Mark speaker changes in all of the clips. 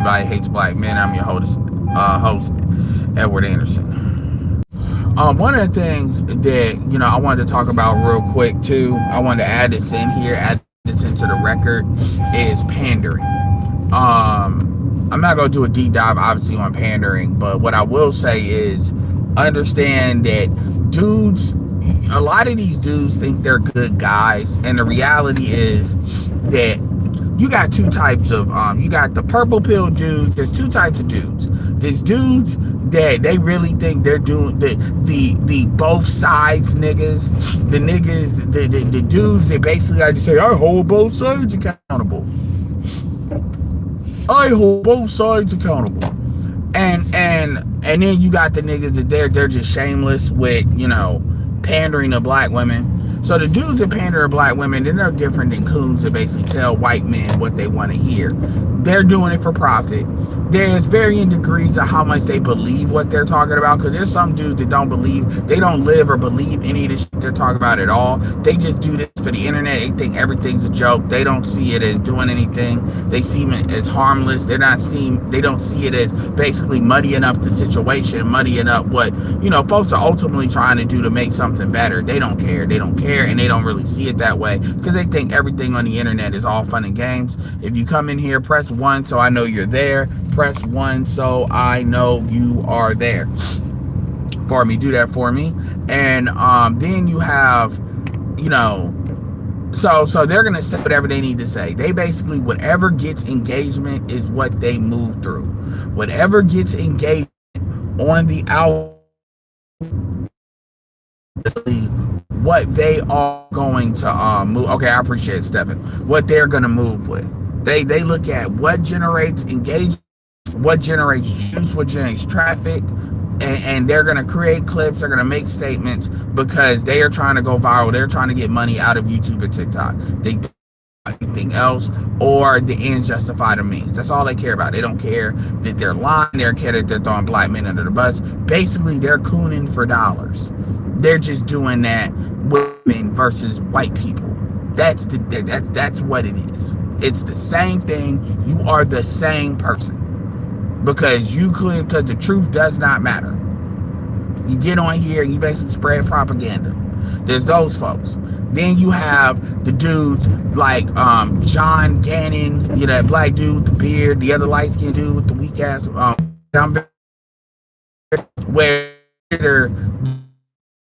Speaker 1: Everybody Hates Black Men. I'm your host Edward Anderson. One of the things that I wanted to talk about real quick too, I wanted to add this in here, add this into the record, is pandering. I'm not gonna do a deep dive, obviously, on pandering, but what I will say is understand that a lot of these dudes think they're good guys, and the reality is that you got two types of you got the purple pill dudes. There's two types of dudes. There's dudes that they really think they're doing the both sides niggas. The dudes that basically like to say, I hold both sides accountable. I hold both sides accountable. And then you got the niggas that they're just shameless with, pandering to black women. So the dudes that pander to black women, they're no different than coons that basically tell white men what they want to hear. They're doing it for profit. There's varying degrees of how much they believe what they're talking about, because there's some dudes that they don't live or believe any of the shit they're talking about at all. They just do this for the internet. They think everything's a joke. They don't see it as doing anything. They see it as harmless. They don't see it as basically muddying up the situation, muddying up what folks are ultimately trying to do to make something better. They don't care, and they don't really see it that way, because they think everything on the internet is all fun and games. If you come in here, press 1 so I know you're there. Press 1 so I know you are there. For me, do that for me. And then you have, so they're gonna say whatever they need to say. They basically, whatever gets engagement is what they move through. Whatever gets engagement on the out, what they are going to move. Okay, I appreciate it, Stephen. What they're gonna move with. They look at what generates engagement, what generates juice, what generates traffic, and they're going to create clips, they're going to make statements, because they are trying to go viral. They're trying to get money out of YouTube and TikTok. They don't do anything else, or the ends justify the means. That's all they care about. They don't care that they're lying. They don't care that they're throwing black men under the bus. Basically, they're cooning for dollars. They're just doing that with women versus white people. That's what it is. It's the same thing. You are the same person. Because the truth does not matter. You get on here and you basically spread propaganda. There's those folks. Then you have the dudes like John Gannon, that black dude with the beard, the other light-skinned dude with the weak ass where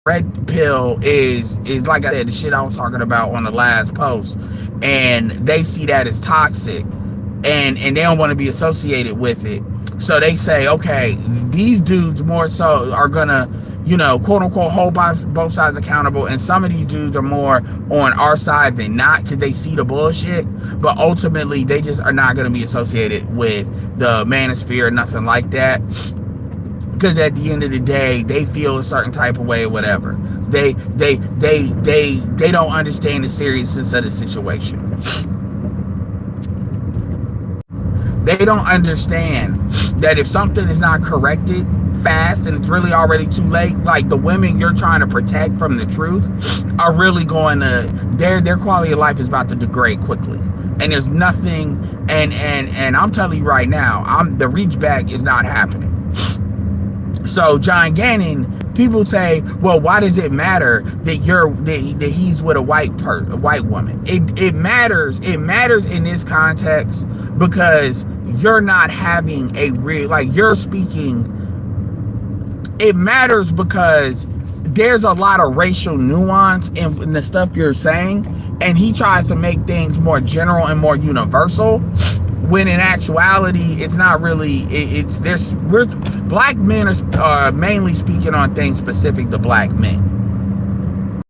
Speaker 1: red pill is like I said, the shit I was talking about on the last post, and they see that as toxic, and they don't want to be associated with it. So they say, okay, these dudes more so are gonna, quote unquote, hold both sides accountable, and some of these dudes are more on our side than not, because they see the bullshit. But ultimately, they just are not gonna be associated with the manosphere or nothing like that. Because at the end of the day, they feel a certain type of way or whatever. They don't understand the seriousness of the situation. They don't understand that if something is not corrected fast and it's really already too late, like the women you're trying to protect from the truth are really going to, their quality of life is about to degrade quickly. And there's nothing, and I'm telling you right now, the reach back is not happening. So John Gannon, people say, well, why does it matter that he's with a white woman? It matters in this context, because you're not having a real, you're speaking. It matters because there's a lot of racial nuance in the stuff you're saying, and he tries to make things more general and more universal, when in actuality it's not really. Black men are mainly speaking on things specific to black men.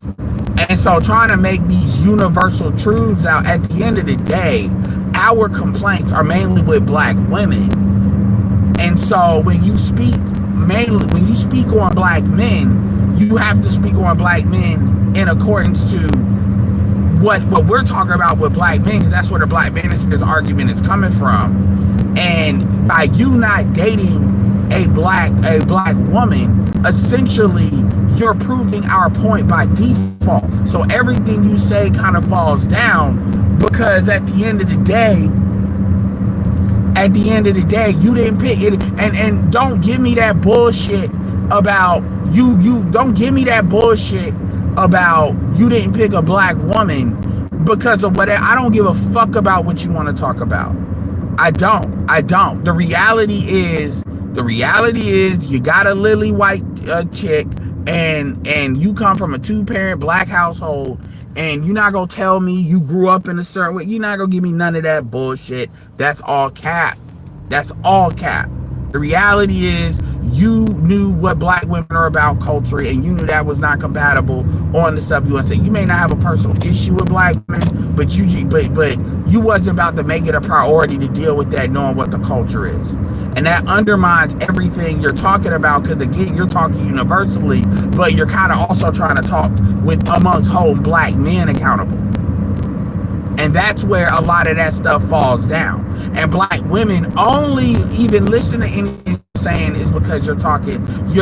Speaker 1: And so trying to make these universal truths out, at the end of the day, our complaints are mainly with black women. And so when you speak on black men, you have to speak on black men in accordance to what we're talking about with black men, because that's where the black manosphere's argument is coming from. And by you not dating a black woman, essentially you're proving our point by default. So everything you say kind of falls down, because at the end of the day, At the end of the day, you didn't pick it. And don't give me that bullshit about you don't give me that bullshit about you didn't pick a black woman because of whatever. I don't give a fuck about what you want to talk about. I don't. The reality is you got a lily white chick and you come from a 2-parent black household, and you're not gonna tell me you grew up in a certain way. You're not gonna give me none of that bullshit. That's all cap. That's all cap. The reality is you knew what black women are about culturally, and you knew that was not compatible on the stuff you want to say. You may not have a personal issue with black women, but you wasn't about to make it a priority to deal with that, knowing what the culture is. And that undermines everything you're talking about, because again, you're talking universally, but you're kind of also trying to talk with amongst whole black men accountable. And that's where a lot of that stuff falls down. And black women only even listen to anything you're saying is because you're talking, you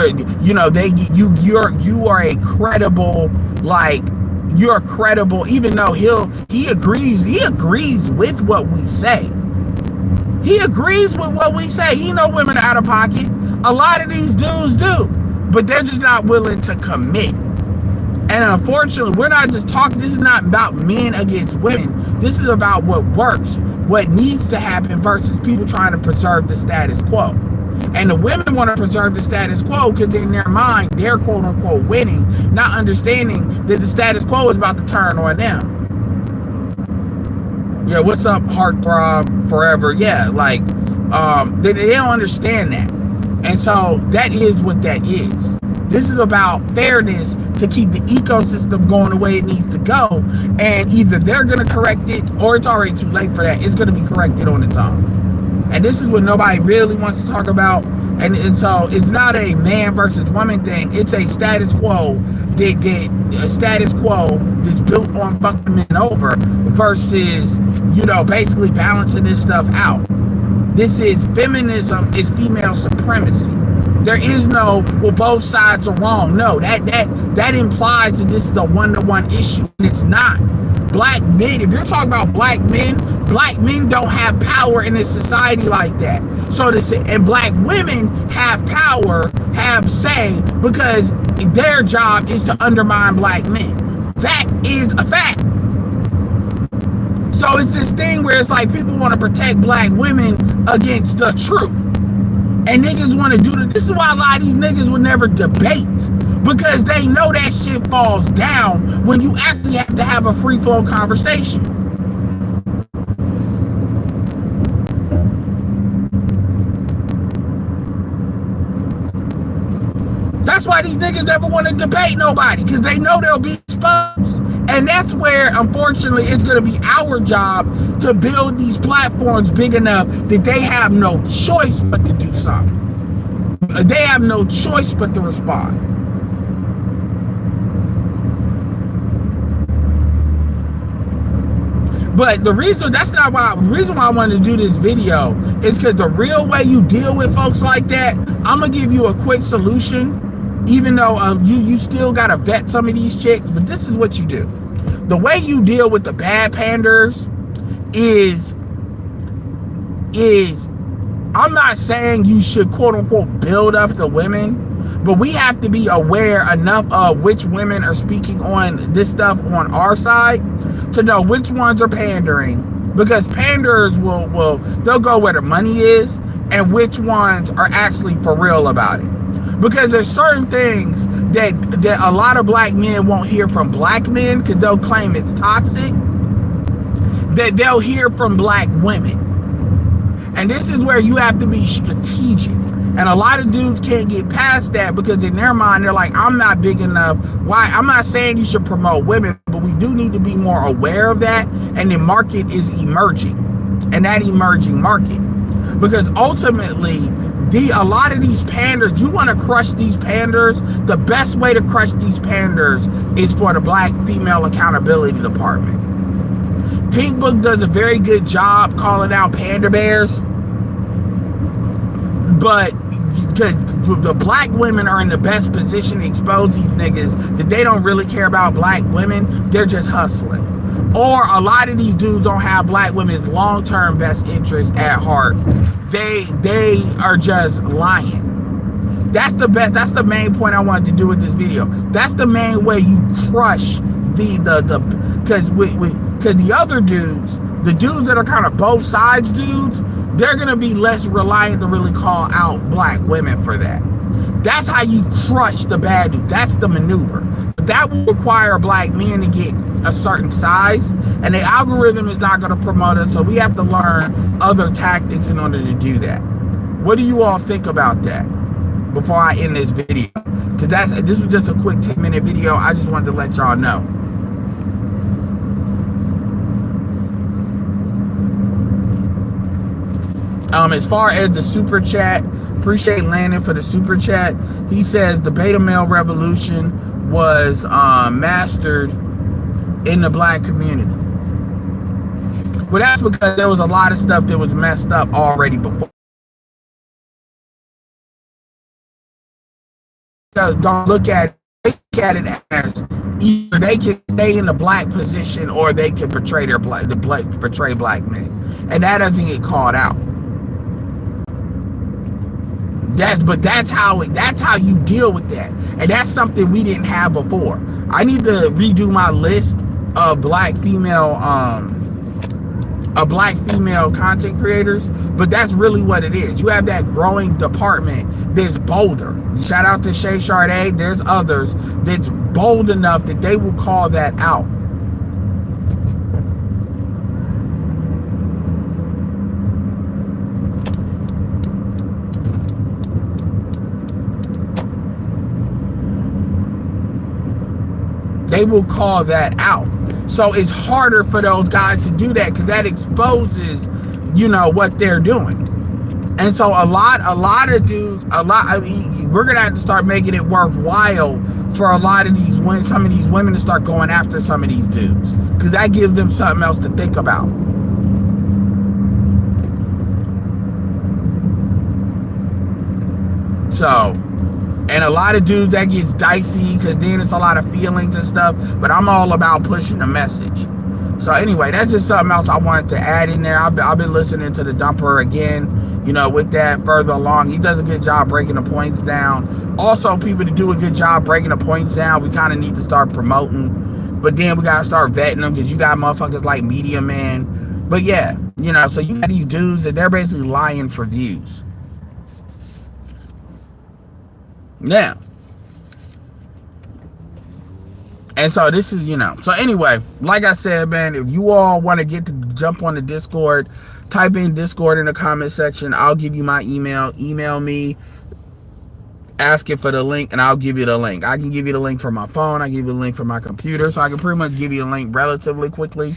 Speaker 1: are a credible, like, you're credible, even though he agrees with what we say. He agrees with what we say. He know women are out of pocket. A lot of these dudes do, but they're just not willing to commit. And unfortunately, we're not just talking, this is not about men against women. This is about what works, what needs to happen versus people trying to preserve the status quo. And the women want to preserve the status quo because in their mind, they're quote unquote winning, not understanding that the status quo is about to turn on them. Yeah, what's up, Heartthrob Forever? Yeah, like, they don't understand that. And so that is what that is. This is about fairness to keep the ecosystem going the way it needs to go. And either they're going to correct it, or it's already too late for that. It's going to be corrected on its own. And this is what nobody really wants to talk about. And so it's not a man versus woman thing. It's a status quo that's built on fucking men over versus, basically balancing this stuff out. This is feminism, is female supremacy. There is no, well, both sides are wrong. No, that implies that this is a one-to-one issue, and it's not. Black men, if you're talking about black men don't have power in a society like that. So to say, and black women have power, have say, because their job is to undermine black men. That is a fact. So it's this thing where it's like people want to protect black women against the truth. And niggas want to do this. This is why a lot of these niggas would never debate, because they know that shit falls down when you actually have to have a free-flow conversation. That's why these niggas never want to debate nobody, because they know they'll be exposed. And that's where, unfortunately, it's going to be our job to build these platforms big enough that they have no choice but to do something. They have no choice but to respond. But the reason why I wanted to do this video is because the real way you deal with folks like that, I'm going to give you a quick solution. Even though you still gotta vet some of these chicks, but this is what you do. The way you deal with the bad panders is I'm not saying you should quote unquote build up the women, but we have to be aware enough of which women are speaking on this stuff on our side to know which ones are pandering, because panders they'll go where the money is, and which ones are actually for real about it. Because there's certain things that a lot of black men won't hear from black men, because they'll claim it's toxic, that they'll hear from black women. And this is where you have to be strategic. And a lot of dudes can't get past that, because in their mind, they're like, I'm not big enough. Why? I'm not saying you should promote women, but we do need to be more aware of that. And the market is emerging, and that emerging market. Because ultimately, a lot of these panders, you want to crush these panders, the best way to crush these panders is for the Black Female Accountability Department. Pink Book does a very good job calling out pander bears, but because the black women are in the best position to expose these niggas, that they don't really care about black women, they're just hustling. or a lot of these dudes don't have black women's long-term best interests at heart. They are just lying. That's the main point I wanted to do with this video. That's the main way you crush because the other dudes, the dudes that are kind of both sides dudes, they're gonna be less reliant to really call out black women for that. That's how you crush the bad dude. That's the maneuver. But that will require black men to get a certain size, and the algorithm is not going to promote it, so we have to learn other tactics in order to do that. What do you all think about that before I end this video? Because this was just a quick 10-minute video. I just wanted to let y'all know. As far as the super chat, appreciate Landon for the super chat. He says the beta male revolution was mastered in the black community. Well, that's because there was a lot of stuff that was messed up already before. Don't look at it as either they can stay in the black position or they can portray portray black men, and that doesn't get called out. That's how you deal with that, and that's something we didn't have before. I need to redo my list of black female content creators, but that's really what it is. You have that growing department that's bolder. Shout out to Shay Sade. There's others that's bold enough that they will call that out. They will call that out. So it's harder for those guys to do that because that exposes, what they're doing. And so a lot of dudes, we're gonna have to start making it worthwhile for a lot of these women, some of these women to start going after some of these dudes, because that gives them something else to think about. So, and a lot of dudes, that gets dicey because then it's a lot of feelings and stuff, but I'm all about pushing the message. So anyway, that's just something else I wanted to add in there. I've been listening to the Dumper again, with that further along. He does a good job breaking the points down. Also, people to do a good job breaking the points down, we kind of need to start promoting, but then we got to start vetting them because you got motherfuckers like Media Man. But yeah, so you got these dudes that they're basically lying for views. Yeah. And so this is, so anyway, like I said, man, if you all want to jump on the Discord, type in Discord in the comment section. I'll give you my email. Email me, ask it for the link, and I'll give you the link. I can give you the link from my phone. I give you the link from my computer, so I can pretty much give you the link relatively quickly.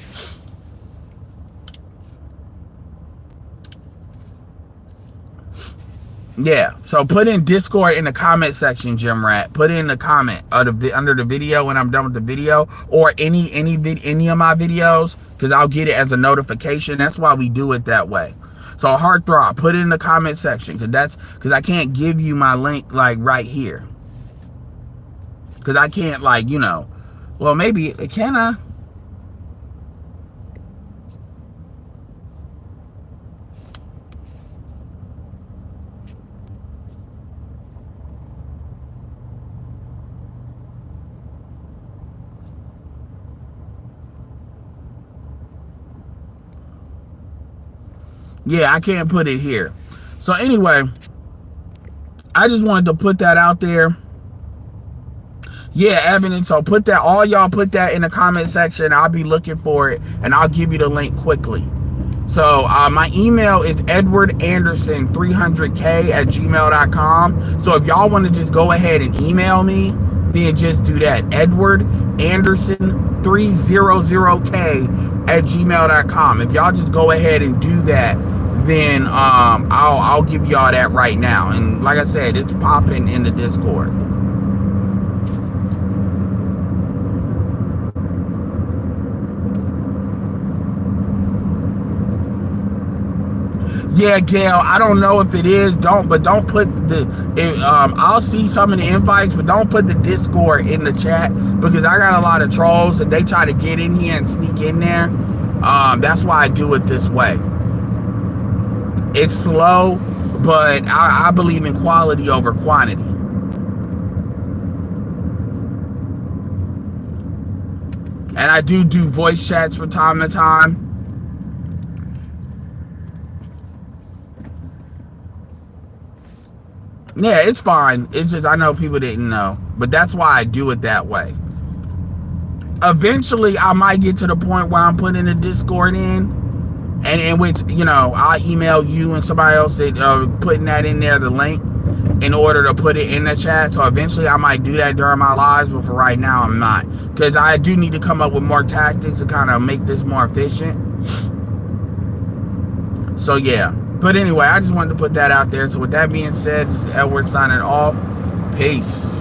Speaker 1: Yeah, so put in Discord in the comment section, Jim Rat. Put in the comment under the video when I'm done with the video, or any of my videos, because I'll get it as a notification. That's why we do it that way. So Heartthrob, put it in the comment section, because I can't give you my link like right here, because I can't well, maybe can I? Yeah, I can't put it here. So anyway, I just wanted to put that out there. Yeah, Evan, so all y'all put that in the comment section. I'll be looking for it, and I'll give you the link quickly. So my email is edwardanderson300k@gmail.com. So if y'all want to just go ahead and email me, then just do that. edwardanderson300k@gmail.com. If y'all just go ahead and do that, then I'll give y'all that right now. And like I said, it's popping in the Discord. Yeah, Gail, I don't know if it is. Don't put I'll see some of the invites, but don't put the Discord in the chat, because I got a lot of trolls that they try to get in here and sneak in there. That's why I do it this way. It's slow, but I believe in quality over quantity. And I do voice chats from time to time. Yeah, it's fine. It's just, I know people didn't know, but that's why I do it that way. Eventually, I might get to the point where I'm putting a Discord in, and in which, you know, I'll email you and somebody else that putting that in there, the link, in order to put it in the chat. So eventually I might do that during my lives, but for right now I'm not, because I do need to come up with more tactics to kind of make this more efficient. So yeah, but anyway, I just wanted to put that out there. So with that being said, this is Edward signing off. Peace.